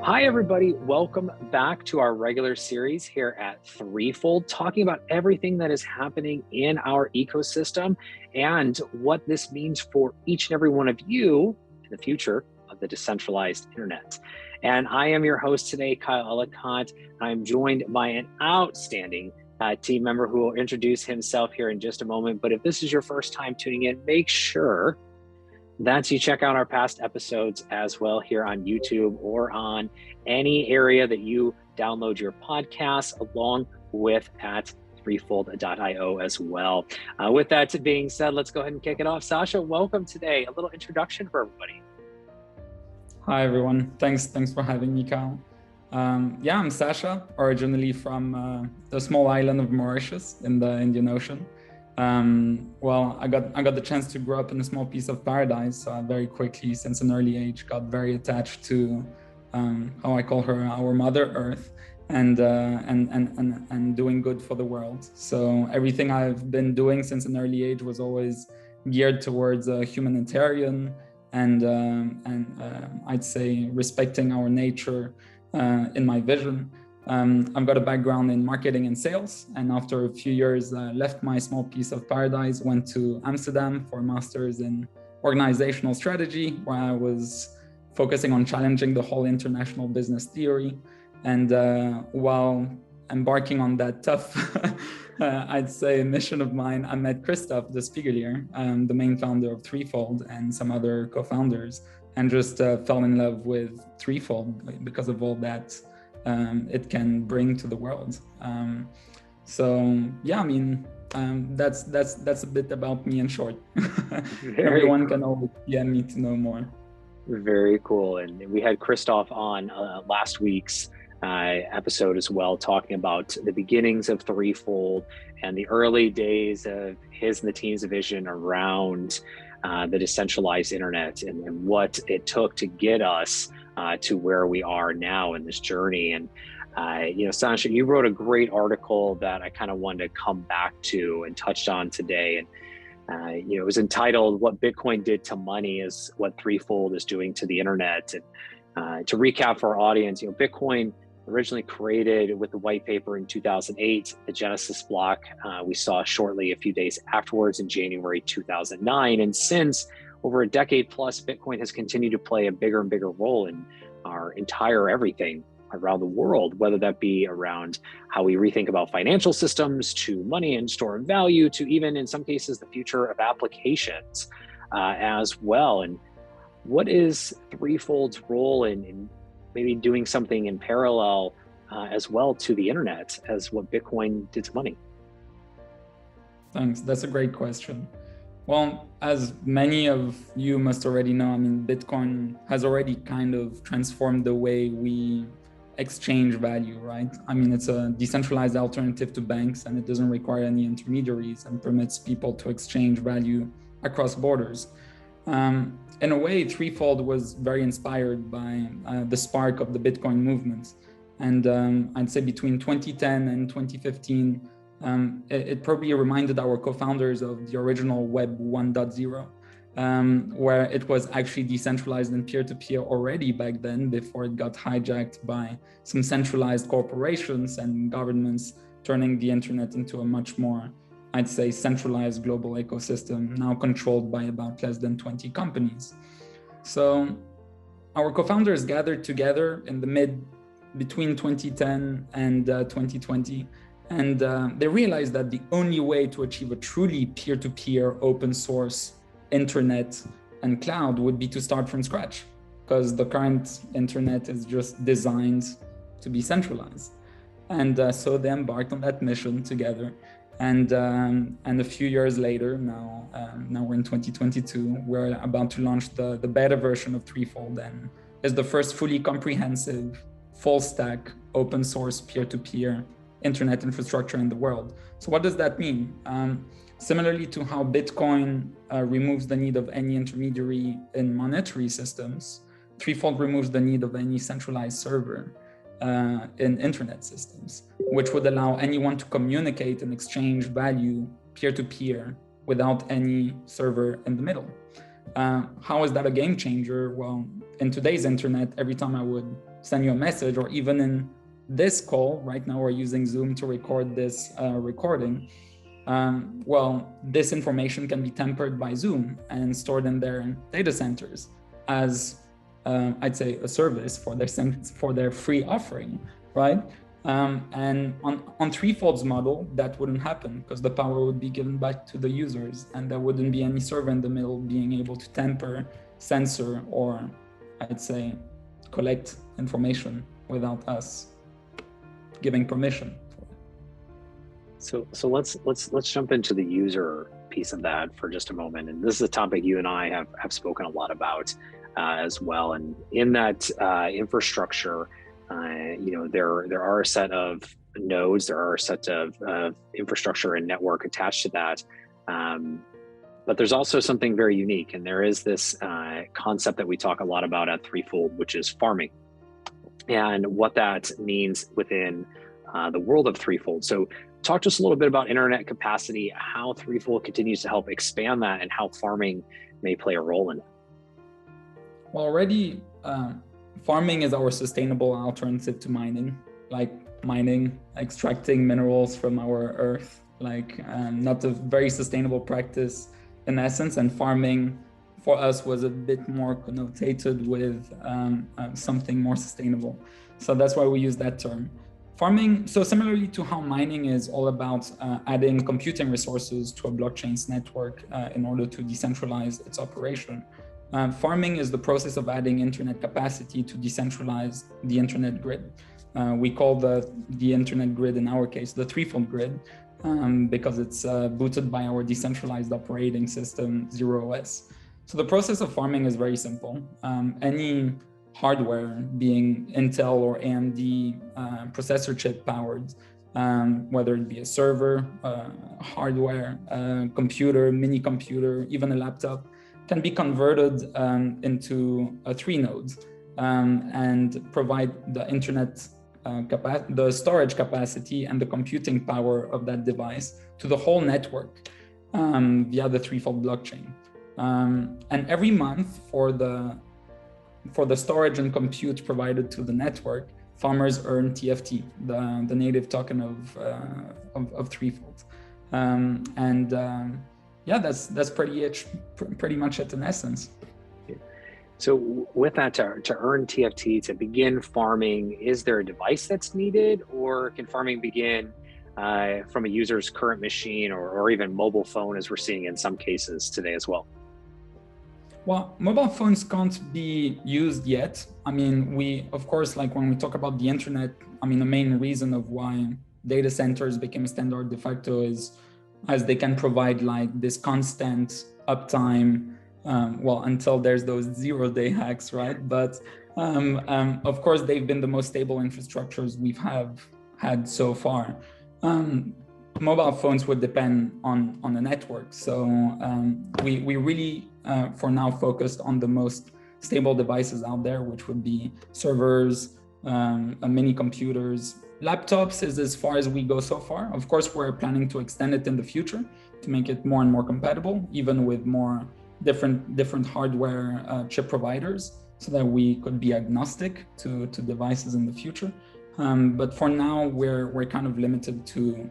Hi, everybody. Welcome back to our regular series here at ThreeFold, talking about everything that is happening in our ecosystem and what this means for each and every one of you in the future of the decentralized internet. And I am your host today, Kyle Ellicott. I'm joined by an outstanding team member who will introduce himself here in just a moment. But if this is your first time tuning in, make sure that you check out our past episodes as well here on YouTube or on any area that you download your podcasts, along with at threefold.io as well. With that being said, let's go ahead and kick it off. Sacha, welcome today. A little introduction for everybody. Hi, everyone. Thanks for having me, Kyle. I'm Sacha, originally from the small island of Mauritius in the Indian Ocean. I got the chance to grow up in a small piece of paradise. So I very quickly, since an early age, got very attached to how I call her, our Mother Earth, and doing good for the world. So everything I've been doing since an early age was always geared towards humanitarian and I'd say respecting our nature in my vision. I've got a background in marketing and sales, and after a few years left my small piece of paradise, went to Amsterdam for a master's in organizational strategy, where I was focusing on challenging the whole international business theory. And while embarking on that tough, I'd say, mission of mine, I met Christoph, the Spiegelier, the main founder of ThreeFold, and some other co-founders, and just fell in love with ThreeFold because of all that it can bring to the world. That's a bit about me in short. Everyone can always DM me to know more. Very cool. And we had Christoph on last week's episode as well, talking about the beginnings of ThreeFold and the early days of his and the team's vision around the decentralized internet and what it took to get us to where we are now in this journey. And Sanji, you wrote a great article that I kind of wanted to come back to and touched on today. And it was entitled "What Bitcoin Did to Money Is What ThreeFold Is Doing to the Internet." And to recap for our audience, Bitcoin originally created with the white paper in 2008, the Genesis block we saw shortly a few days afterwards in January 2009. And since over a decade plus, Bitcoin has continued to play a bigger and bigger role in our entire everything around the world, whether that be around how we rethink about financial systems, to money and store of value, to even in some cases, the future of applications as well. And what is ThreeFold's role in maybe doing something in parallel as well to the internet as what Bitcoin did to money? Thanks. That's a great question. Well, as many of you must already know, Bitcoin has already kind of transformed the way we exchange value, right? It's a decentralized alternative to banks, and it doesn't require any intermediaries and permits people to exchange value across borders. In a way, ThreeFold was very inspired by the spark of the Bitcoin movement. And I'd say between 2010 and 2015, it probably reminded our co-founders of the original Web 1.0, where it was actually decentralized and peer-to-peer already back then, before it got hijacked by some centralized corporations and governments, turning the internet into a much more, I'd say, centralized global ecosystem, now controlled by about less than 20 companies. So our co-founders gathered together in the between 2010 and 2020, and they realized that the only way to achieve a truly peer-to-peer open source internet and cloud would be to start from scratch, because the current internet is just designed to be centralized. And so they embarked on that mission together. And a few years later, now we're in 2022, we're about to launch the beta version of ThreeFold, and is the first fully comprehensive, full stack, open source, peer-to-peer internet infrastructure in the world. So what does that mean? Similarly to how Bitcoin removes the need of any intermediary in monetary systems, ThreeFold removes the need of any centralized server in internet systems, which would allow anyone to communicate and exchange value peer-to-peer without any server in the middle. How is that a game changer? Well, in today's internet, every time I would send you a message, or even in this call, right now we're using Zoom to record this recording. Well, this information can be tempered by Zoom and stored in their data centers as, I'd say, a service for their free offering, right? And on ThreeFold's model, that wouldn't happen because the power would be given back to the users, and there wouldn't be any server in the middle being able to temper, censor, or I'd say collect information without us giving permission. So let's jump into the user piece of that for just a moment. And this is a topic you and I have spoken a lot about as well. And in that infrastructure, there are a set of nodes, there are a set of infrastructure and network attached to that. But there's also something very unique. And there is this concept that we talk a lot about at ThreeFold, which is farming, and what that means within the world of ThreeFold. So talk to us a little bit about internet capacity, how ThreeFold continues to help expand that, and how farming may play a role in it. Well, already farming is our sustainable alternative to mining, like mining, extracting minerals from our earth, like not a very sustainable practice in essence. And farming for us was a bit more connotated with something more sustainable. So that's why we use that term. Farming, so similarly to how mining is all about adding computing resources to a blockchain's network in order to decentralize its operation, farming is the process of adding internet capacity to decentralize the internet grid. We call the internet grid, in our case, the ThreeFold grid, because it's booted by our decentralized operating system, 0OS. So the process of farming is very simple. Any hardware, being Intel or AMD processor chip powered, whether it be a server, hardware, computer, mini computer, even a laptop, can be converted into a 3 nodes and provide the internet the storage capacity and the computing power of that device to the whole network via the ThreeFold blockchain. And every month for the storage and compute provided to the network, farmers earn TFT, the native token of ThreeFold. Yeah, that's pretty much it in essence. So with that, to earn TFT, to begin farming, is there a device that's needed, or can farming begin from a user's current machine or even mobile phone, as we're seeing in some cases today as well? Well, mobile phones can't be used yet. I mean, of course, like when we talk about the internet, I mean, the main reason of why data centers became standard de facto is as they can provide like this constant uptime, well, until there's those 0-day hacks, right? But of course, they've been the most stable infrastructures we've had so far. Mobile phones would depend on the network. So we really, for now, focused on the most stable devices out there, which would be servers, mini computers. Laptops is as far as we go so far. Of course, we're planning to extend it in the future to make it more and more compatible, even with more different hardware chip providers, so that we could be agnostic to devices in the future. But for now, we're kind of limited to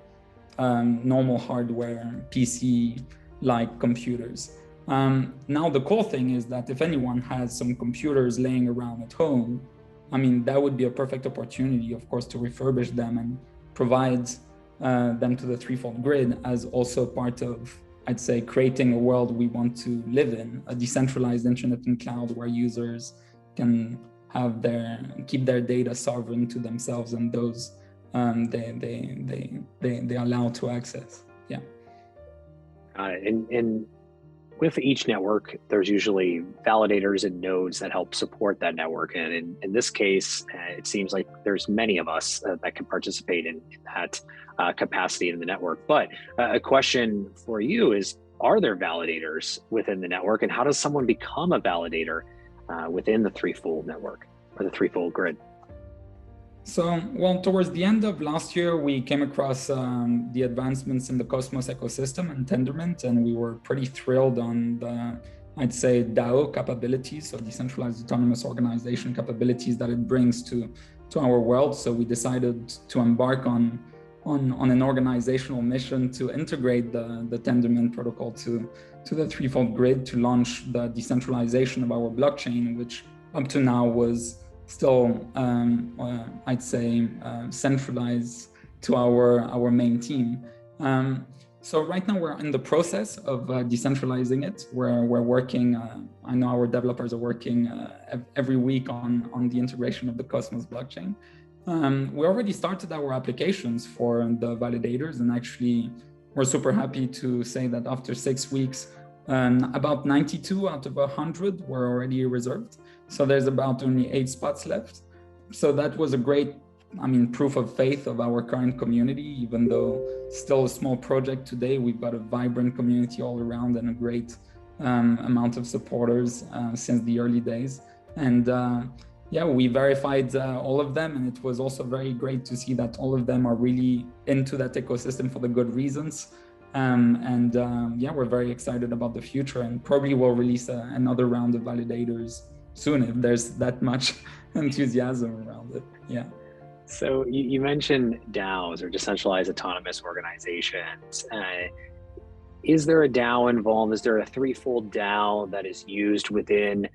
normal hardware, PC-like computers. Now, the cool thing is that if anyone has some computers laying around at home, I mean, that would be a perfect opportunity, of course, to refurbish them and provide them to the ThreeFold grid as also part of, I'd say, creating a world we want to live in, a decentralized internet and cloud where users can keep their data sovereign to themselves and those they allow to access. Yeah. And with each network, there's usually validators and nodes that help support that network. And in this case, it seems like there's many of us that can participate in that capacity in the network. But a question for you is, are there validators within the network, and how does someone become a validator within the ThreeFold network or the ThreeFold grid? So, well, towards the end of last year, we came across the advancements in the Cosmos ecosystem and Tendermint, and we were pretty thrilled on the I'd say, DAO capabilities, so decentralized autonomous organization capabilities that it brings to our world. So we decided to embark on an organizational mission to integrate the Tendermint protocol to the ThreeFold grid, to launch the decentralization of our blockchain, which up to now was still, I'd say, centralized to our main team. So right now we're in the process of decentralizing it. We're working, I know our developers are working every week on the integration of the Cosmos blockchain. We already started our applications for the validators, and actually we're super happy to say that after 6 weeks, about 92 out of 100 were already reserved. So there's about only 8 spots left. So that was a great, proof of faith of our current community. Even though still a small project today, we've got a vibrant community all around and a great amount of supporters since the early days. And yeah, we verified all of them, and it was also very great to see that all of them are really into that ecosystem for the good reasons. Yeah, we're very excited about the future, and probably we'll release another round of validators soon if there's that much enthusiasm around it. Yeah. So you mentioned DAOs, or decentralized autonomous organizations. Is there a DAO involved? Is there a ThreeFold DAO that is used within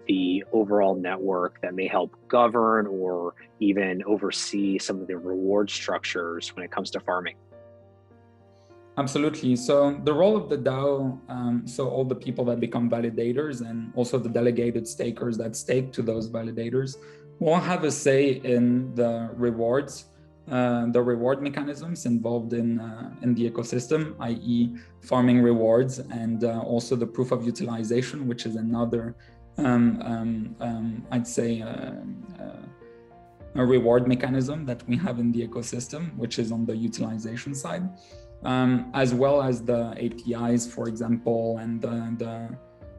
the overall network that may help govern or even oversee some of the reward structures when it comes to farming? Absolutely. So the role of the DAO, so all the people that become validators and also the delegated stakers that stake to those validators will have a say in the rewards, the reward mechanisms involved in the ecosystem, i.e. farming rewards, and also the proof of utilization, which is another, I'd say, a reward mechanism that we have in the ecosystem, which is on the utilization side. As well as the APIs, for example, and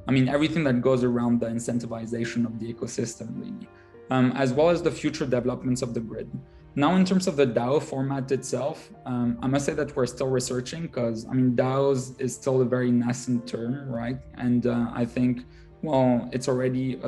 everything that goes around the incentivization of the ecosystem, really, as well as the future developments of the grid. Now, in terms of the DAO format itself, I must say that we're still researching, because DAOs is still a very nascent term, right? And I think, well, it's already,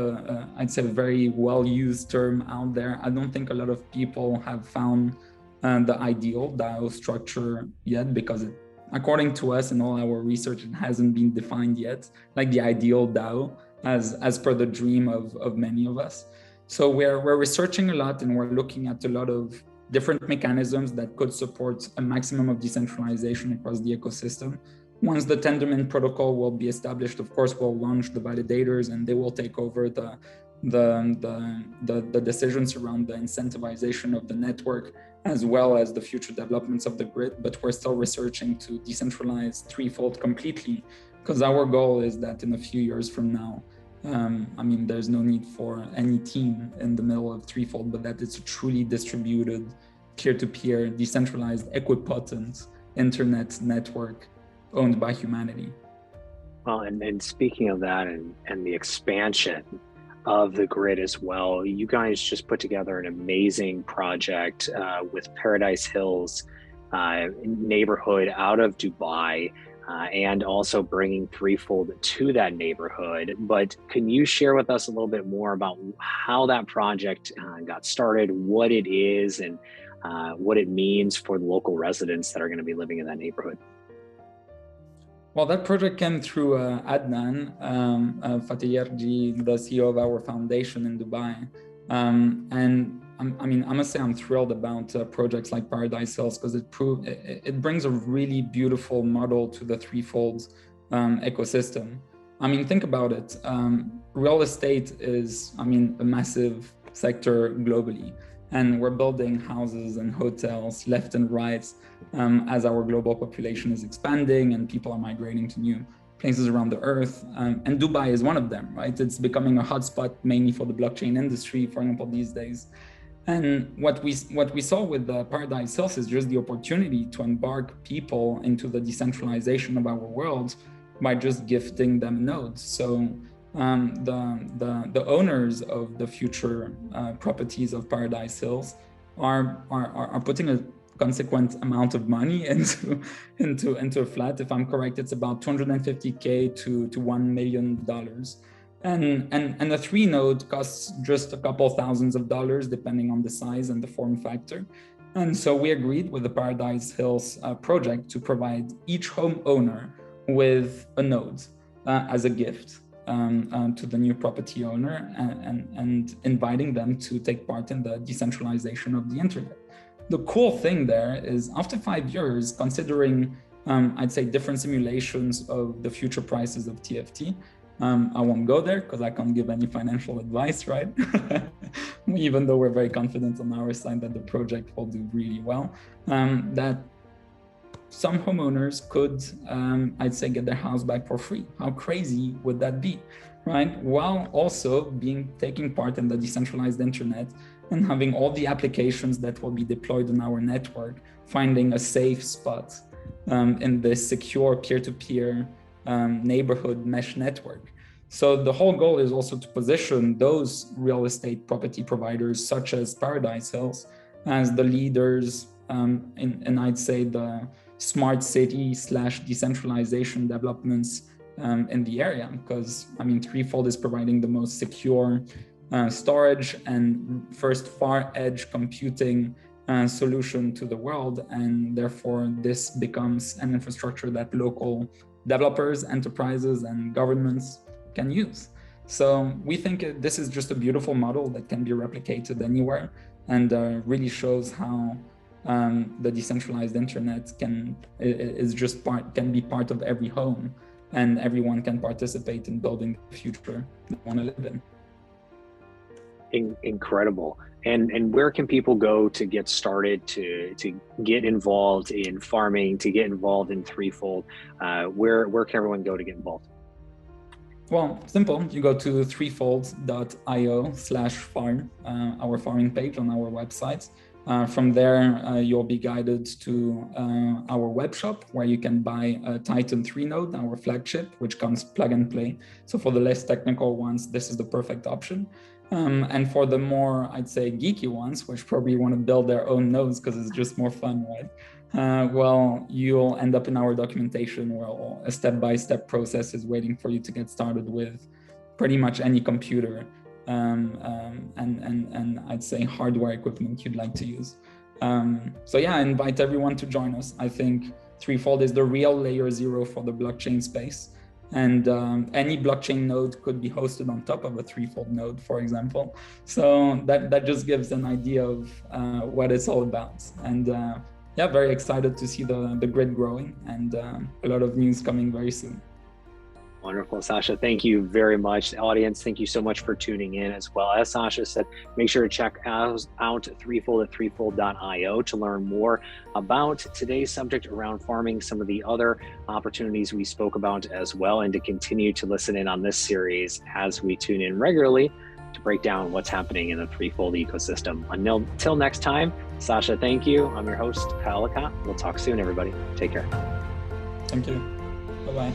I'd say, a very well-used term out there. I don't think a lot of people have found the ideal DAO structure yet, because according to us and all our research, it hasn't been defined yet, like the ideal DAO as per the dream of many of us. So we're researching a lot, and we're looking at a lot of different mechanisms that could support a maximum of decentralization across the ecosystem. Once the Tendermint protocol will be established, of course, we'll launch the validators, and they will take over the decisions around the incentivization of the network, as well as the future developments of the grid. But we're still researching to decentralize ThreeFold completely, because our goal is that in a few years from now, there's no need for any team in the middle of ThreeFold, but that it's a truly distributed, peer-to-peer, decentralized, equipotent internet network owned by humanity. Well, and speaking of that, and the expansion of the grid as well, you guys just put together an amazing project with Paradise Hills neighborhood out of Dubai, and also bringing ThreeFold to that neighborhood. But can you share with us a little bit more about how that project got started, what it is, and what it means for the local residents that are going to be living in that neighborhood? Well, that project came through Adnan Fatiyarji, the CEO of our foundation in Dubai. And I must say I'm thrilled about projects like Paradise Hills, because it brings a really beautiful model to the ThreeFold ecosystem. Think about it. Real estate is, a massive sector globally. And we're building houses and hotels left and right as our global population is expanding and people are migrating to new places around the earth. And Dubai is one of them, right? It's becoming a hotspot mainly for the blockchain industry, for example, these days. And what we saw with the Paradise Hills is just the opportunity to embark people into the decentralization of our world by just gifting them nodes. So the owners of the future properties of Paradise Hills are putting consequent amount of money into a flat. If I'm correct, it's about $250K to $1 million. And a 3-node costs just a couple thousands of dollars, depending on the size and the form factor. And so we agreed with the Paradise Hills project to provide each homeowner with a node as a gift to the new property owner, and inviting them to take part in the decentralization of the internet. The cool thing there is, after 5 years, considering I'd say different simulations of the future prices of TFT, I won't go there because I can't give any financial advice, right? Even though we're very confident on our side that the project will do really well, that some homeowners could, I'd say, get their house back for free. How crazy would that be, right? While also taking part in the decentralized internet and having all the applications that will be deployed on our network, finding a safe spot in this secure peer-to-peer neighborhood mesh network. So the whole goal is also to position those real estate property providers, such as Paradise Hills, as the leaders in I'd say the smart city / decentralization developments in the area. Because I mean, ThreeFold is providing the most secure storage and first far edge computing solution to the world, and therefore this becomes an infrastructure that local developers, enterprises, and governments can use. So we think this is just a beautiful model that can be replicated anywhere, and really shows how the decentralized internet can be part of every home, and everyone can participate in building the future they want to live in. Incredible. And where can people go to get started, to get involved in farming, to get involved in ThreeFold? Where can everyone go to get involved? Well, simple. You go to threefold.io/farm, our farming page on our website. From there, you'll be guided to our web shop, where you can buy a Titan 3-node, our flagship, which comes plug and play. So for the less technical ones, this is the perfect option. And for the more, I'd say, geeky ones, which probably want to build their own nodes because it's just more fun, right? Well, you'll end up in our documentation, where a step-by-step process is waiting for you to get started with pretty much any computer and I'd say hardware equipment you'd like to use. So yeah, I invite everyone to join us. I think ThreeFold is the real layer 0 for the blockchain space. And any blockchain node could be hosted on top of a ThreeFold node, for example. So that just gives an idea of what it's all about. And yeah, very excited to see the grid growing, and a lot of news coming very soon. Wonderful, Sacha. Thank you very much. Audience, thank you so much for tuning in as well. As Sacha said, make sure to check out ThreeFold at threefold.io to learn more about today's subject around farming, some of the other opportunities we spoke about as well, and to continue to listen in on this series as we tune in regularly to break down what's happening in the ThreeFold ecosystem. Until next time, Sacha, thank you. I'm your host, Kyle Lacotte. We'll talk soon, everybody. Take care. Thank you. Bye-bye.